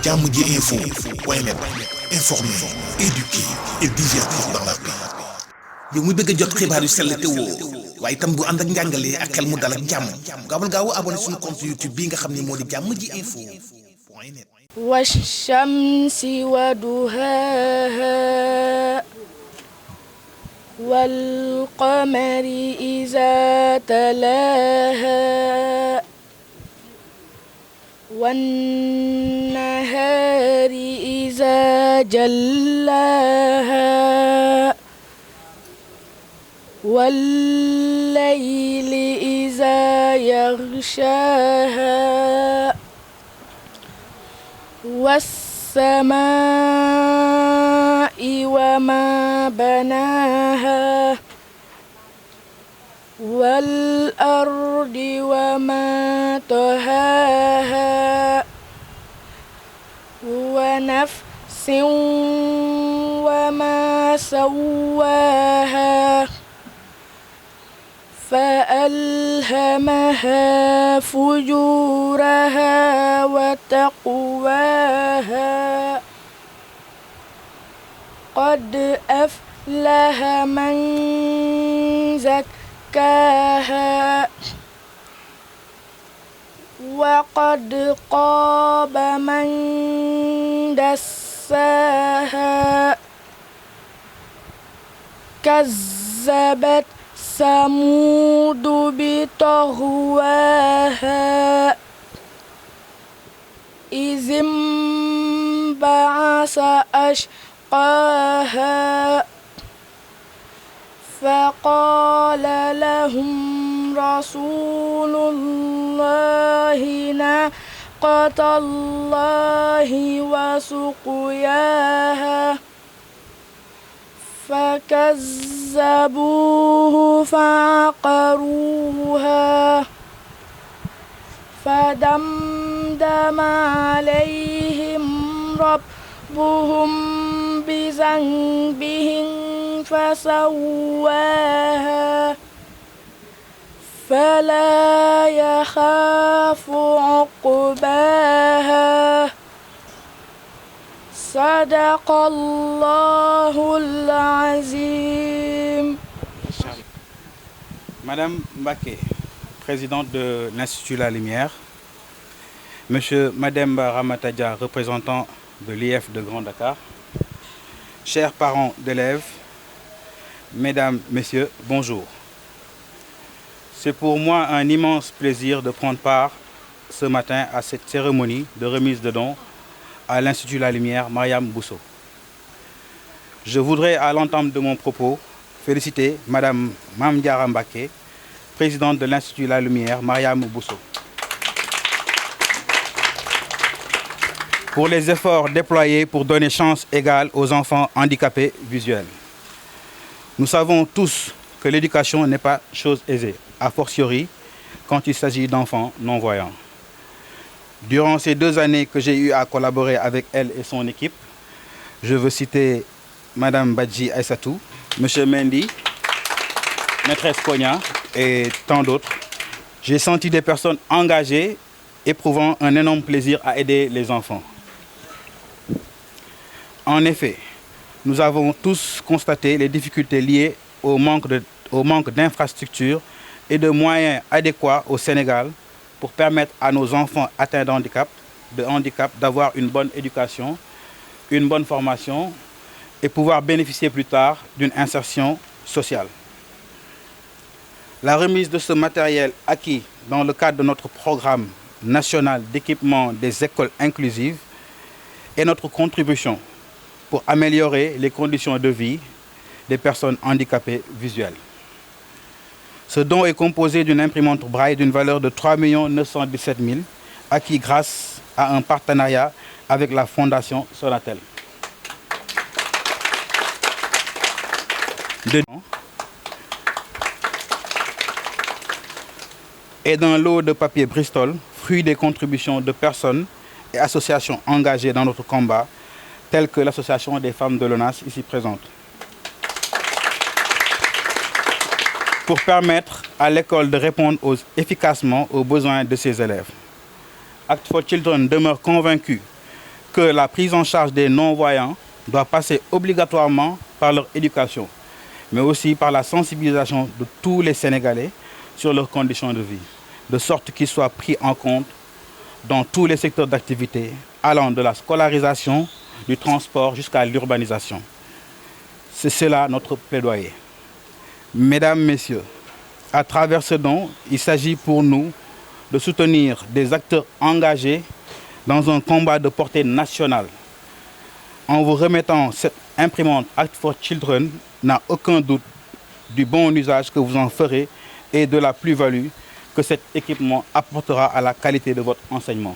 Jamoudji Info, .net, informer, éduquer et divertir dans la paix. yow mu bëgg a jot xibaar yu sell te woo waaye itam bu ànd ak njàngalee ak xel mu dal ak jàmm gaawal gaaw abonné suñu compte YouTube bi nga xam ne moo di Jamoudji Info .net. Wash-shamsi wa duhaahaa wal qamari izaa talaahaa wan nahaari izaa jallaahaa والليل إذا يغشاها والسماء وما بناها والأرض وما طحاها ونفس وما سواها فألهمها فجورها وتقواها قد أفلح من زكاها وقد خاب من دساها كذبت ثمود بطغواها إذ انبعث أشقاها فقال لهم رسول الله ناقة الله وسقياها فكذبوه فعقروها فدمدم عليهم ربهم بذنبهم فسواها فلا يخاف عقباها صدق الله العظيم. Madame Mbaké, présidente de l'Institut La Lumière, Monsieur Mademba Ramatadia, représentant de l'IF de Grand Dakar, chers parents d'élèves, Mesdames, Messieurs, bonjour. C'est pour moi un immense plaisir de prendre part ce matin à cette cérémonie de remise de dons à l'Institut La Lumière Mariam Bousso. Je voudrais, à l'entame de mon propos, féliciter Madame Mame Diarra Mbacké, présidente de l'Institut La Lumière Mariam Bousso, pour les efforts déployés pour donner chance égale aux enfants handicapés visuels. Nous savons tous que l'éducation n'est pas chose aisée, a fortiori quand il s'agit d'enfants non-voyants. Durant ces 2 années que j'ai eu à collaborer avec elle et son équipe, je veux citer Madame Badji Aïssatou, Monsieur Mendy, Maîtresse Konya et tant d'autres. J'ai senti des personnes engagées, éprouvant un énorme plaisir à aider les enfants. En effet, nous avons tous constaté les difficultés liées au manque d'infrastructures et de moyens adéquats au Sénégal pour permettre à nos enfants atteints de handicap d'avoir une bonne éducation, une bonne formation et pouvoir bénéficier plus tard d'une insertion sociale. La remise de ce matériel acquis dans le cadre de notre programme national d'équipement des écoles inclusives est notre contribution pour améliorer les conditions de vie des personnes handicapées visuelles. Ce don est composé d'une imprimante braille d'une valeur de 3 917 000 acquis grâce à un partenariat avec la Fondation Sonatel. Et d'un lot de papier Bristol, fruit des contributions de personnes et associations engagées dans notre combat, telles que l'Association des femmes de l'ONAS ici présente. Pour permettre à l'école de répondre efficacement aux besoins de ses élèves. Act for Children demeure convaincu que la prise en charge des non-voyants doit passer obligatoirement par leur éducation, mais aussi par la sensibilisation de tous les Sénégalais sur leurs conditions de vie, de sorte qu'ils soient pris en compte dans tous les secteurs d'activité, allant de la scolarisation, du transport jusqu'à l'urbanisation. C'est cela notre plaidoyer. Mesdames, Messieurs, à travers ce don, il s'agit pour nous de soutenir des acteurs engagés dans un combat de portée nationale. En vous remettant cette imprimante Act for Children, n'a aucun doute du bon usage que vous en ferez et de la plus-value que cet équipement apportera à la qualité de votre enseignement.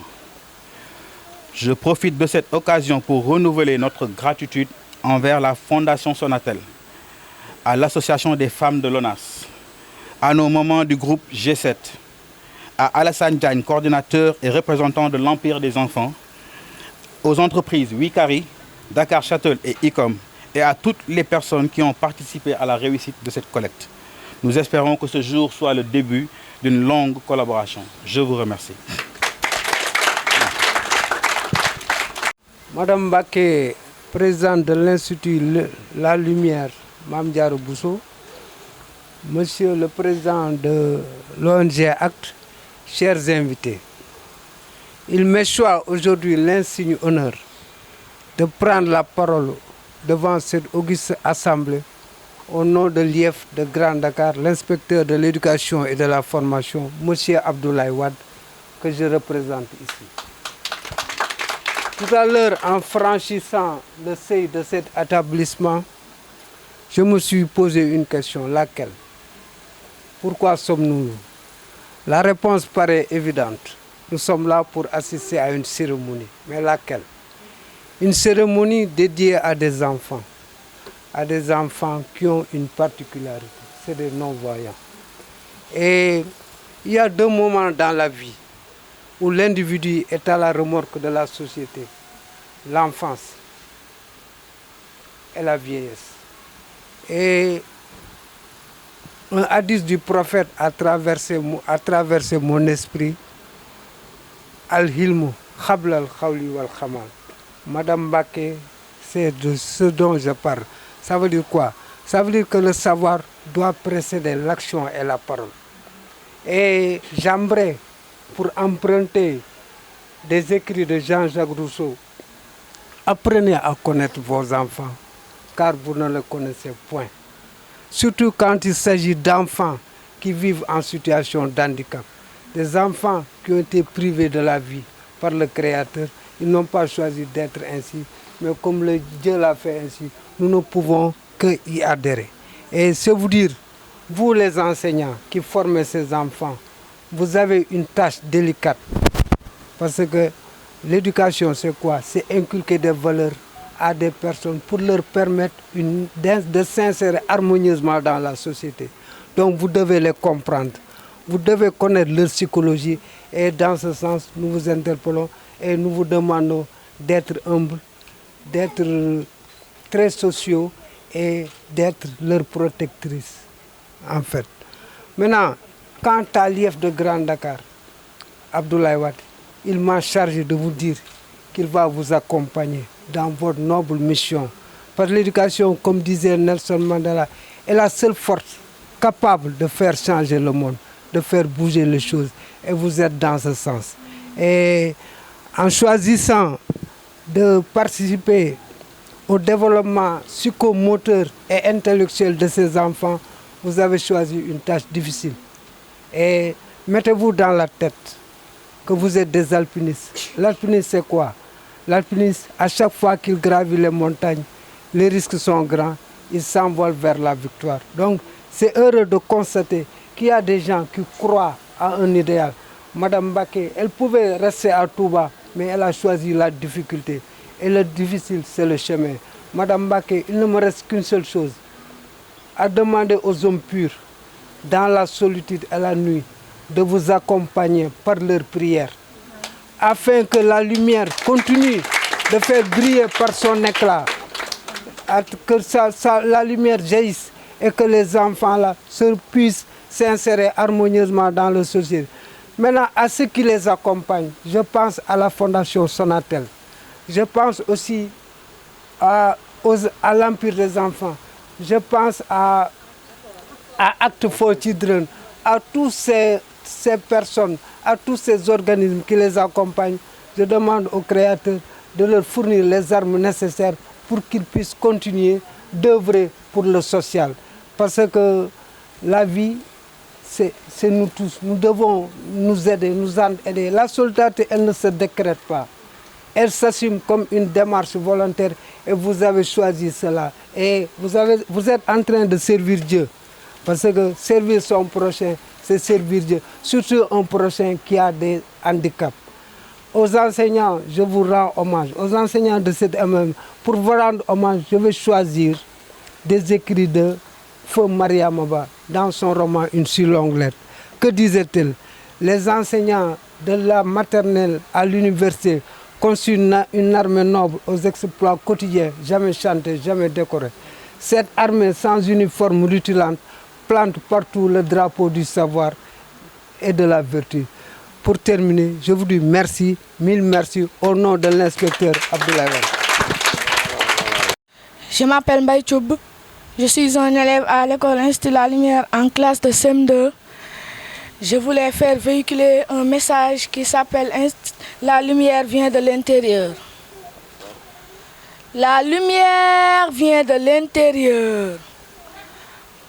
Je profite de cette occasion pour renouveler notre gratitude envers la Fondation Sonatel, à l'Association des femmes de l'ONAS, à nos mamans du groupe G7, à Alassane Diagne, coordinateur et représentant de l'Empire des enfants, aux entreprises Wikari, Dakar Shuttle et ICOM, et à toutes les personnes qui ont participé à la réussite de cette collecte. Nous espérons que ce jour soit le début d'une longue collaboration. Je vous remercie. Madame Baké, présidente de l'Institut La Lumière, Mame Diarra Bousso, Monsieur le président de l'ONG ACT, chers invités, il me choisit aujourd'hui l'insigne honneur de prendre la parole devant cette auguste assemblée au nom de l'IEF de Grand Dakar, l'inspecteur de l'éducation et de la formation, M. Abdoulaye Wade, que je représente ici. Tout à l'heure, en franchissant le seuil de cet établissement, je me suis posé une question, laquelle? Pourquoi sommes-nous? La réponse paraît évidente. Nous sommes là pour assister à une cérémonie. Mais laquelle? Une cérémonie dédiée à des enfants qui ont une particularité, c'est des non-voyants. Et il y a deux moments dans la vie où l'individu est à la remorque de la société, l'enfance et la vieillesse. Et un hadith du prophète a traversé mon esprit, Al-Hilmu, Khabla al-Khawli wal-Khamal. Madame Baké, c'est de ce dont je parle. Ça veut dire quoi? Ça veut dire que le savoir doit précéder l'action et la parole. Et j'aimerais, pour emprunter des écrits de Jean-Jacques Rousseau, apprenez à connaître vos enfants, car vous ne les connaissez point. Surtout quand il s'agit d'enfants qui vivent en situation d'handicap. Des enfants qui ont été privés de la vie par le Créateur. Ils n'ont pas choisi d'être ainsi, mais comme Dieu l'a fait ainsi, nous ne pouvons qu'y adhérer. Et c'est vous dire, vous les enseignants qui formez ces enfants, vous avez une tâche délicate. Parce que l'éducation, c'est quoi? C'est inculquer des valeurs à des personnes pour leur permettre de s'insérer harmonieusement dans la société. Donc vous devez les comprendre. Vous devez connaître leur psychologie. Et dans ce sens, nous vous interpellons et nous vous demandons d'être humbles, d'être très sociaux et d'être leur protectrice, en fait. Maintenant, quant à l'IEF de Grand Dakar, Abdoulaye Wade, il m'a chargé de vous dire qu'il va vous accompagner dans votre noble mission. Parce que l'éducation, comme disait Nelson Mandela, est la seule force capable de faire changer le monde, de faire bouger les choses. Et vous êtes dans ce sens. Et en choisissant de participer au développement psychomoteur et intellectuel de ces enfants, vous avez choisi une tâche difficile. Et mettez-vous dans la tête que vous êtes des alpinistes. L'alpiniste, c'est quoi? L'alpiniste, à chaque fois qu'il gravit les montagnes, les risques sont grands, il s'envole vers la victoire. Donc, c'est heureux de constater qu'il y a des gens qui croient à un idéal. Madame Baké, elle pouvait rester à Touba, mais elle a choisi la difficulté. Et le difficile, c'est le chemin. Madame Baké, il ne me reste qu'une seule chose, à demander aux hommes purs, dans la solitude et la nuit, de vous accompagner par leurs prières, afin que la lumière continue de faire briller par son éclat, que la lumière jaillisse et que les enfants-là puissent s'insérer harmonieusement dans la société. Maintenant, à ceux qui les accompagnent, je pense à la Fondation Sonatel. Je pense aussi à l'Empire des enfants. Je pense à Act for Children, à toutes ces personnes, à tous ces organismes qui les accompagnent. Je demande aux créateurs de leur fournir les armes nécessaires pour qu'ils puissent continuer d'œuvrer pour le social. Parce que la vie, c'est nous tous. Nous devons nous aider, nous en aider. La solidarité, elle ne se décrète pas. Elle s'assume comme une démarche volontaire et vous avez choisi cela. Et vous êtes en train de servir Dieu. Parce que servir son prochain, c'est servir Dieu. Surtout un prochain qui a des handicaps. Aux enseignants, je vous rends hommage. Aux enseignants de cette MM, pour vous rendre hommage, je vais choisir des écrits de Feu Maria Maba dans son roman Une si longue lettre. Que disait-il? Les enseignants de la maternelle à l'université constituent une armée noble aux exploits quotidiens, jamais chantés, jamais décorés. Cette armée sans uniforme rutilante plante partout le drapeau du savoir et de la vertu. Pour terminer, je vous dis merci, mille merci, au nom de l'inspecteur Abdoulaye Wade. Je m'appelle Mbaye Thioub. Je suis un élève à l'école Institut La Lumière en classe de CM2. Je voulais faire véhiculer un message qui s'appelle « La lumière vient de l'intérieur ». La lumière vient de l'intérieur.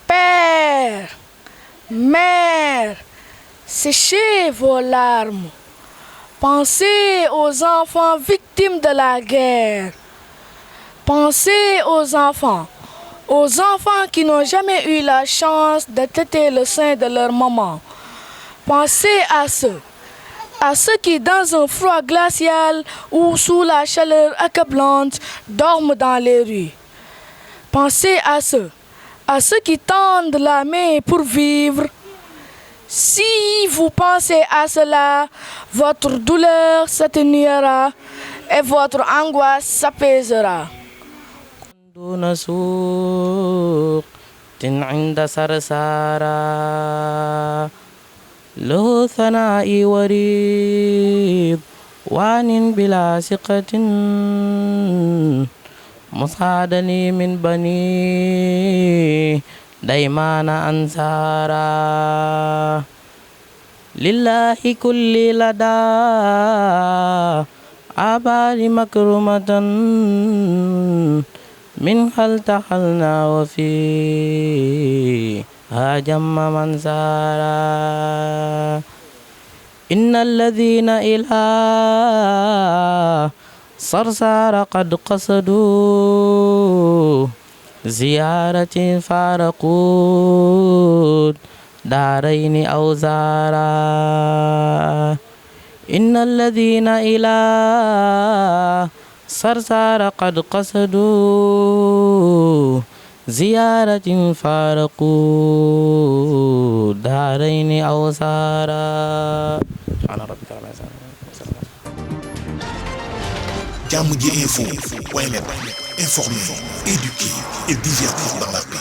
Père, mère, séchez vos larmes. Pensez aux enfants victimes de la guerre. Pensez aux enfants qui n'ont jamais eu la chance de téter le sein de leur maman. Pensez à ceux qui, dans un froid glacial ou sous la chaleur accablante, dorment dans les rues. Pensez à ceux qui tendent la main pour vivre. Si vous pensez à cela, votre douleur s'atténuera et votre angoisse s'apaisera. دون سوق عند سرسارا له ثنائي وريض وان بلا ثقة مصعدني من بني ديمان أنصارا لله كل لدى عباد مكرمة من هل تحلنا وفيها جم من سارا إن الذين إلى صرصار قد قصدوا زيارة فارقوا دارين أو زارا إن الذين إلى صرصار قد قصدوا زيارة فارقوا دارين أو زارا سبحان ربك رب العزة Jàmm ji info point net informer, éduquer et divertir dans la paix.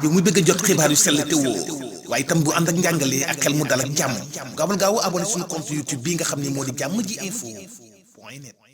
yow mu bëgg a jot xibaar yu sell te woo waaye itam bu ànd ak njàngalee ak xel mu dal ak jàmm gaawal gaaw abonné suñu compte YouTube bii nga xam ne moo di Jàmm ji info point net